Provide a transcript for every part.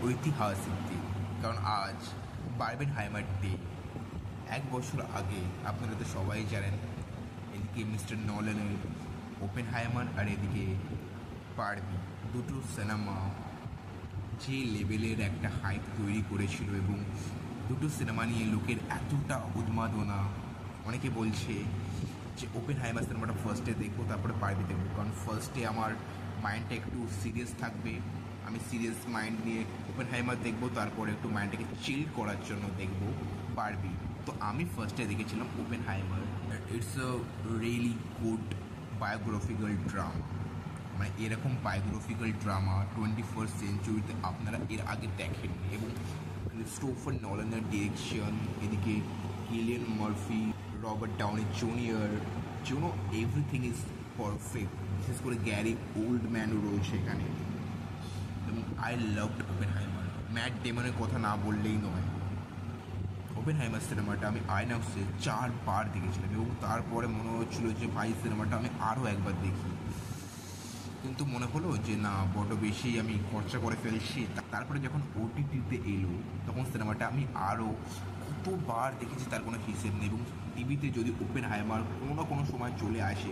ঐতিহাসিক দিন, কারণ আজ বার্বেনহাইমার ডে। 1 বছর আগে আপনারা তো সবাই জানেন, এদিকে মিস্টার নলেনের ওপেনহাইমার আর এদিকে বারবি, দুটো সিনেমা যে লেভেলের একটা হাইপ তৈরি করেছিল এবং দুটো সিনেমা নিয়ে লোকের এতটা উন্মাদনা। অনেকে বলছে যে ওপেনহাইমার সিনেমাটা ফার্স্টে দেখবো, তারপরে বারবি দেখবো, কারণ ফার্স্টে আমার মাইন্ডটা একটু সিরিয়াস থাকবে, আমি সিরিয়াস মাইন্ড নিয়ে ওপেনহাইমার দেখবো, তারপরে একটু মাইন্ডটাকে চিল করার জন্য দেখবো বারবি। তো আমি ফার্স্টে দেখেছিলাম Oppenheimer. It's a really good biographical drama, মানে এরকম বায়োগ্রাফিক্যাল ড্রামা 21st সেঞ্চুরিতে আপনারা এর আগে দেখেননি। এবং ক্রিস্টোফার নলানের ডিরেকশন, এদিকে Cillian Murphy, Robert Downey junior, everything is perfect. বিশেষ করে গ্যারি ওল্ডম্যানও রয়েছে এখানে। এবং আই লাভড ওপেনহাইমার। ম্যাট ডেমনের কথা না বললেই নয়। ওপেনহাইমার সিনেমাটা আমি আইনক্সে 4 বার দেখেছিলাম এবং তারপরে মনে হচ্ছিল যে ভাই সিনেমাটা আমি আরও একবার দেখি, কিন্তু মনে হলো যে না, বড় বেশি আমি খরচা করে ফেলছি। তারপরে যখন ওটিটিতে এলো তখন সিনেমাটা আমি আরও কতবার দেখেছি তার কোনো হিসেব নেই। এবং টিভিতে যদি ওপেনহাইমার কোনো না কোনো সময় চলে আসে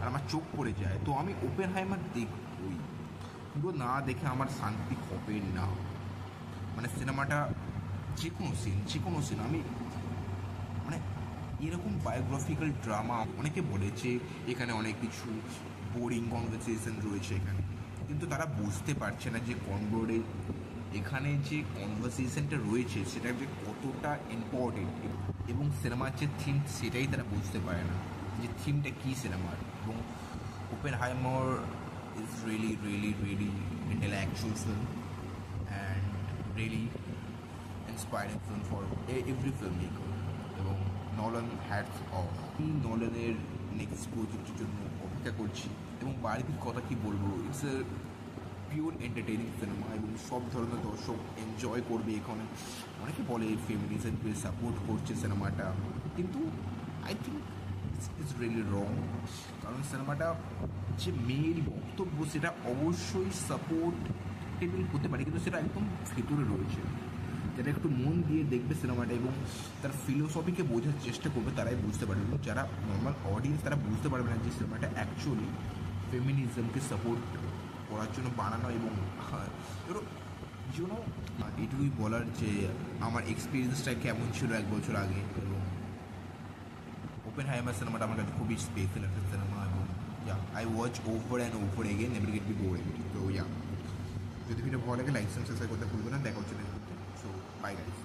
আর আমার চোখ পড়ে যায়, তো আমি ওপেনহাইমার দেখবই। পুরো না দেখে আমার শান্তি হবে না। মানে সিনেমাটা যে কোনো সিন আমি মানে এরকম বায়োগ্রাফিক্যাল ড্রামা। অনেকে বলে যে এখানে অনেক কিছু বোরিং কনভারসেশন রয়েছে এখানে, কিন্তু তারা বুঝতে পারছে না যে কনভার্ডে এখানে যে কনভারসেশনটা রয়েছে সেটা যে কতটা ইম্পর্টেন্ট। এবং সিনেমার যে থিম সেটাই তারা বুঝতে পারে না যে থিমটা কী সিনেমার। এবং Oppenheimer is really really really intellectual film and really inspiring film for every filmmaker. এবং নলান হ্যাটস অফ। নলানের নেক্সট প্রজেক্টের জন্য অপেক্ষা করছি। এবং বারবির কথা কি বলবো, it's a pure entertaining cinema এবং সব ধরনের দর্শক এনজয় করবে। এখানে অনেকে বলে ফেমিনিজমকে সাপোর্ট করছে সিনেমাটা, কিন্তু আই থিঙ্ক ইটস রিয়েলি রং। কারণ সিনেমাটা যে মেয়ের বক্তব্য সেটা অবশ্যই সাপোর্টেবল হতে পারে, কিন্তু সেটা একদম ভেতরে রয়েছে। যারা একটু মন দিয়ে দেখবে সিনেমাটা এবং তার ফিলোসফিকে বোঝার চেষ্টা করবে তারাই বুঝতে পারবে। এবং যারা নর্মাল অডিয়েন্স তারা বুঝতে পারবে না যে সিনেমাটা অ্যাকচুয়ালি ফেমিনিজমকে সাপোর্ট করার জন্য বানানো। এবং এটুকুই বলার যে আমার এক্সপিরিয়েন্সটা কেমন ছিল 1 বছর আগে। এবং ওপেনহাইমার সিনেমাটা আমার কাছে খুবই স্পেশাল একটা সিনেমা। এবং I watch over and over again, never get be boring. তো যদি ভিডিও ভালো লাগে লাইক সাবস্ক্রাইব করতে ভুলবেন না। দেখা হচ্ছে নেক্সট ভিডিওতে। So bye guys.